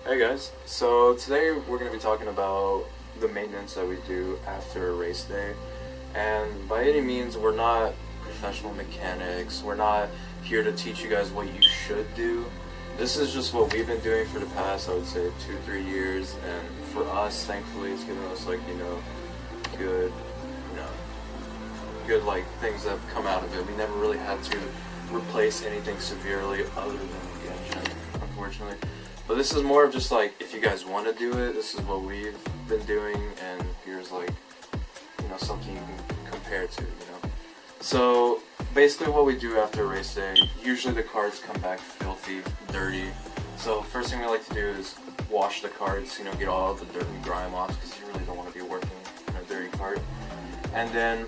Hey guys, so today we're going to be talking about the maintenance that we do after a race day. And by any means, we're not professional mechanics, we're not here to teach you guys what you should do. This is just what we've been doing for the past, I would say, 2-3 years, and for us, thankfully, it's given us good, good things that have come out of it. We never really had to replace anything severely other than the engine, unfortunately. But this is more of just if you guys want to do it, this is what we've been doing, and here's something you can compare to, So basically what we do after a race day, usually the carts come back filthy, dirty. So first thing we like to do is wash the carts, get all the dirt and grime off, because you really don't want to be working in a dirty cart. And then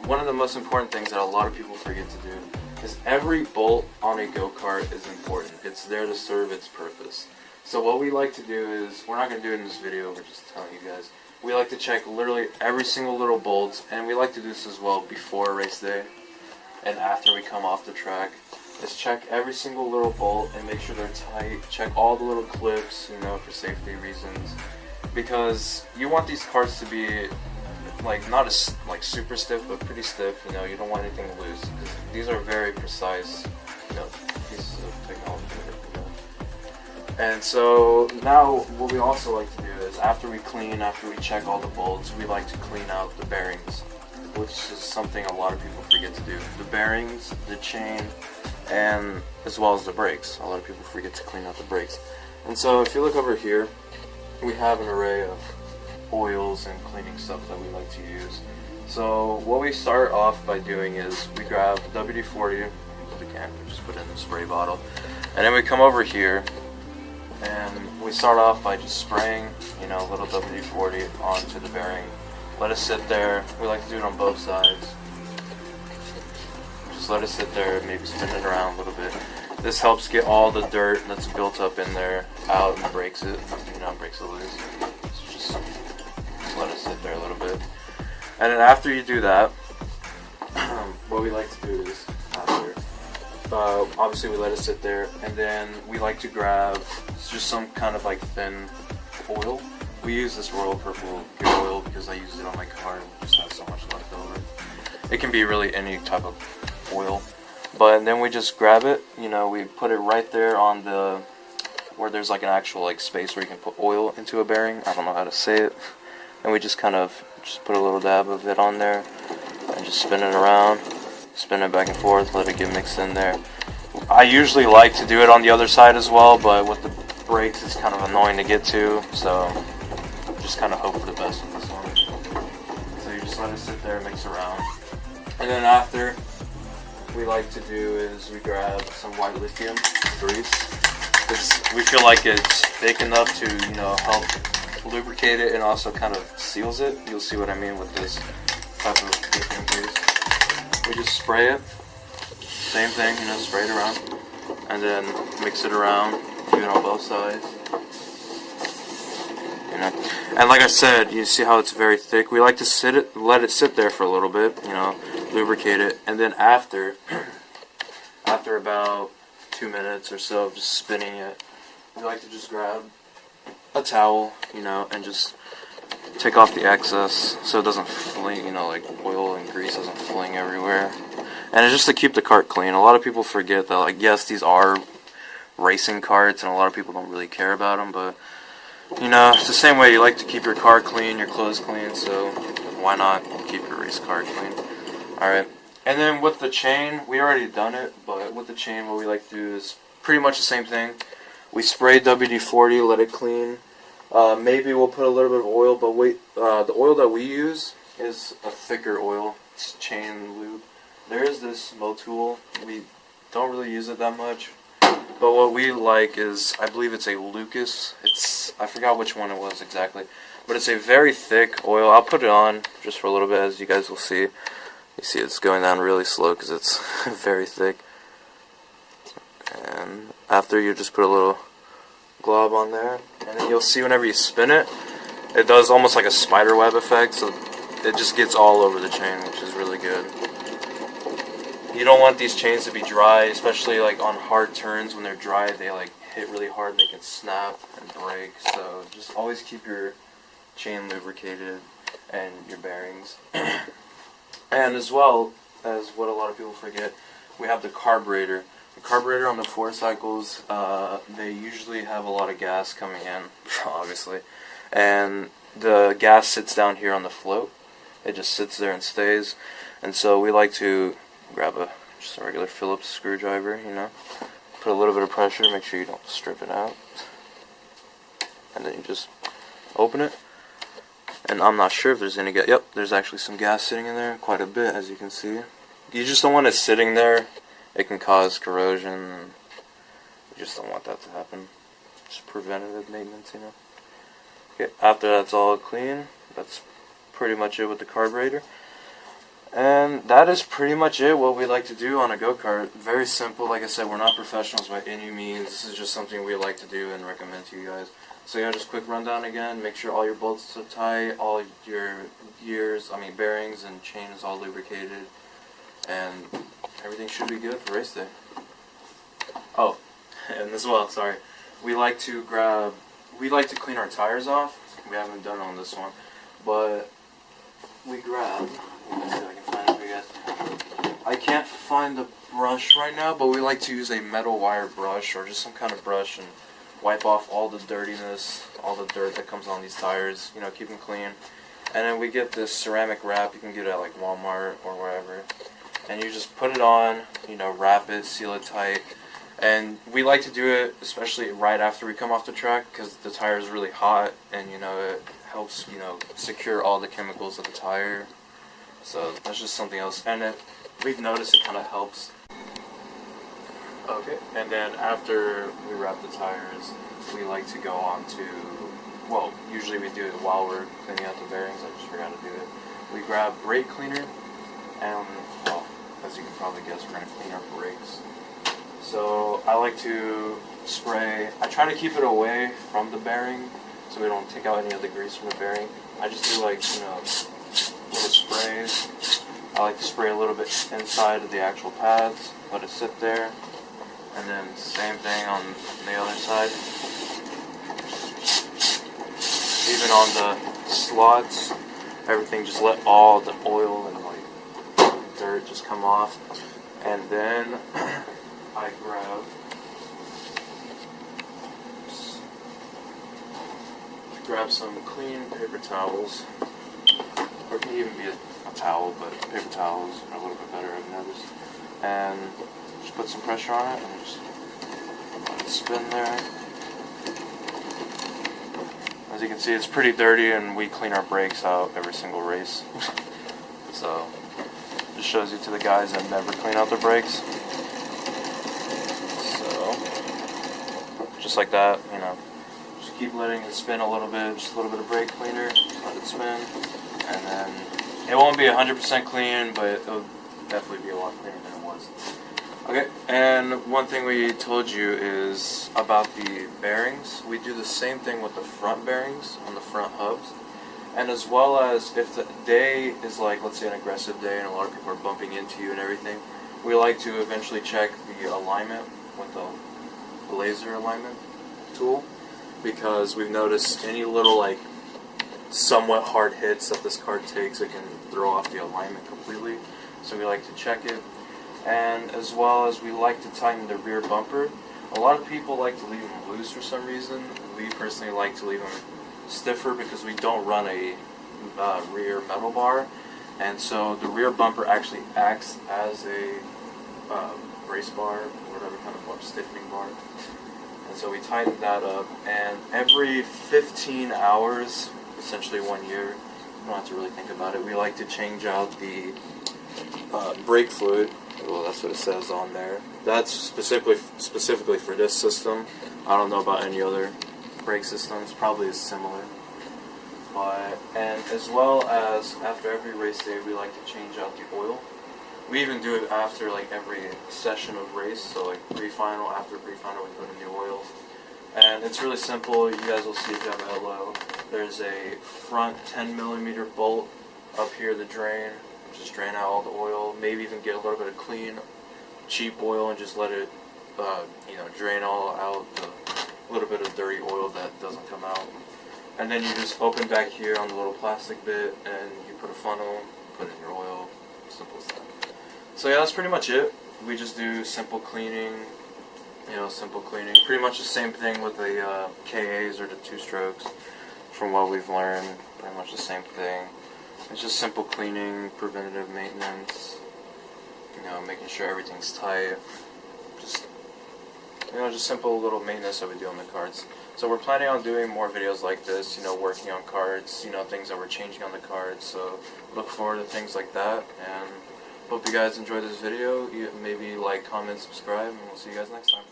one of the most important things that a lot of people forget to do is every bolt on a go-kart is important. It's there to serve its purpose. So what we like to do is, we're not going to do it in this video, we're just telling you guys. We like to check literally every single little bolt, and we like to do this as well before race day and after we come off the track. Is check every single little bolt and make sure they're tight. Check all the little clips, for safety reasons. Because you want these carts to be not as super stiff, but pretty stiff. You don't want anything loose, because these are very precise, pieces of technology. And so now what we also like to do is, after we check all the bolts, we like to clean out the bearings, which is something a lot of people forget to do. The bearings, the chain, and as well as the brakes. A lot of people forget to clean out the brakes. And so if you look over here, we have an array of oils and cleaning stuff that we like to use. So what we start off by doing is we grab WD-40, the can, we just put it in the spray bottle, and then we come over here and we start off by just spraying, a little WD-40 onto the bearing. Let it sit there. We like to do it on both sides. Just let it sit there, maybe spin it around a little bit. This helps get all the dirt that's built up in there out and breaks it, breaks it loose. So just let it sit there a little bit. And then after you do that, what we like to do is, obviously we let it sit there, and then we like to grab just some kind of thin oil. We use this Royal Purple Gear Oil because I used it on my car and we just have so much left over. It can be really any type of oil, but then we just grab it, we put it right there on where there's an actual space where you can put oil into a bearing. I don't know how to say it. And we just kind of put a little dab of it on there and just spin it around, spin it back and forth, let it get mixed in there. I usually like to do it on the other side as well, but with the brakes it's kind of annoying to get to, so just kind of hope for the best with this one. So you just let it sit there, mix around. And then after, we like to do is we grab some white lithium grease, because we feel like it's thick enough to, help lubricate it and also kind of seals it. You'll see what I mean with this type of lithium grease. We just spray it, same thing, spray it around, and then mix it around, do it on both sides. And like I said, you see how it's very thick. We like to let it sit there for a little bit, lubricate it, and then after about 2 minutes or so of just spinning it, we like to just grab a towel, and just take off the excess so it doesn't fling, oil and grease doesn't fling everywhere. And it's just to keep the cart clean. A lot of people forget that, yes, these are racing carts, and a lot of people don't really care about them, but it's the same way you like to keep your car clean, your clothes clean, so why not keep your race car clean? Alright, and then with the chain, we already done it, but with the chain, what we like to do is pretty much the same thing. We spray WD-40, let it clean. Maybe we'll put a little bit of oil, but wait, the oil that we use is a thicker oil. It's chain lube. There is this Motul. We don't really use it that much. But what we like is, I believe it's a Lucas. I forgot which one it was exactly. But it's a very thick oil. I'll put it on just for a little bit, as you guys will see. You see it's going down really slow because it's very thick. And after, you just put a little glob on there. And then you'll see whenever you spin it, it does almost like a spider web effect. So it just gets all over the chain, which is really good. You don't want these chains to be dry, especially on hard turns. When they're dry, they hit really hard, they can snap and break. So just always keep your chain lubricated and your bearings. And as well as what a lot of people forget, we have the carburetor. The carburetor on the 4 cycles, they usually have a lot of gas coming in, obviously. And the gas sits down here on the float. It just sits there and stays. And so we like to grab just a regular Phillips screwdriver, you know. Put a little bit of pressure, make sure you don't strip it out. And then you just open it. And I'm not sure if there's any gas. Yep, there's actually some gas sitting in there, quite a bit, as you can see. You just don't want it sitting there. It can cause corrosion. You just don't want that to happen. Just preventative maintenance, you know. Okay, after that's all clean, that's pretty much it with the carburetor. And that is pretty much it, what we like to do on a go-kart. Very simple. Like I said, we're not professionals by any means. This is just something we like to do and recommend to you guys. So yeah, just quick rundown again. Make sure all your bolts are tight, all your bearings and chain is all lubricated, and everything should be good for race day. Oh, and as well, sorry, we like to clean our tires off. We haven't done it on this one, but we grab. Let's see if I can find it for you guys. I can't find the brush right now, but we like to use a metal wire brush or just some kind of brush and wipe off all the dirtiness, all the dirt that comes on these tires, you know, keep them clean. And then we get this ceramic wrap. You can get it at like Walmart or wherever. And you just put it on, you know, wrap it, seal it tight. And we like to do it especially right after we come off the track because the tire is really hot and, you know, it helps, you know, secure all the chemicals of the tire. So that's just something else. And we've noticed it kind of helps. Okay, and then after we wrap the tires, we like to go on to, well, usually we do it while we're cleaning out the bearings. I just forgot to do it. We grab brake cleaner, and, well, as you can probably guess, we're going to clean our brakes. So I like to spray. I try to keep it away from the bearing so we don't take out any of the grease from the bearing. I just do like, you know, little sprays. I like to spray a little bit inside of the actual pads, let it sit there. And then same thing on the other side. Even on the slots, everything, just let all the oil and like dirt just come off. And then I grab some clean paper towels, or it can even be a towel, but paper towels are a little bit better, I've noticed. And just put some pressure on it and just let it spin there. As you can see, it's pretty dirty, and we clean our brakes out every single race. So just shows you to the guys that never clean out their brakes. So just like that, you know, just keep letting it spin a little bit, just a little bit of brake cleaner, just let it spin, and then it won't be 100% clean, but it'll definitely be a lot cleaner than it was. Okay, and one thing we told you is about the bearings. We do the same thing with the front bearings on the front hubs. And as well as if the day is like, let's say, an aggressive day and a lot of people are bumping into you and everything, we like to eventually check the alignment with the laser alignment tool, because we've noticed any little like somewhat hard hits that this car takes, it can throw off the alignment completely. So we like to check it. And as well as we like to tighten the rear bumper. A lot of people like to leave them loose for some reason. We personally like to leave them stiffer because we don't run a rear metal bar, and so the rear bumper actually acts as a brace bar or whatever kind of bar, stiffening bar. And so we tighten that up, and every 15 hours, essentially 1 year, you don't have to really think about it, we like to change out the brake fluid. Well, that's what it says on there. That's specifically for this system. I don't know about any other brake systems. Probably is similar. And as well as after every race day, we like to change out the oil. We even do it after like every session of race. So like pre-final, after pre-final, we put in new oil. And it's really simple. You guys will see it down below. There's a front 10mm bolt up here, the drain. Just drain out all the oil, maybe even get a little bit of clean, cheap oil and just let it, you know, drain all out the a little bit of dirty oil that doesn't come out. And then you just open back here on the little plastic bit, and you put a funnel, put in your oil, simple as that. So yeah, that's pretty much it. We just do simple cleaning, simple cleaning. Pretty much the same thing with the KAs or the 2-strokes from what we've learned. Pretty much the same thing. It's just simple cleaning, preventative maintenance, making sure everything's tight. Just simple little maintenance that we do on the cards. So we're planning on doing more videos like this, working on cards, things that we're changing on the cards. So look forward to things like that, and hope you guys enjoyed this video. Maybe like, comment, subscribe, and we'll see you guys next time.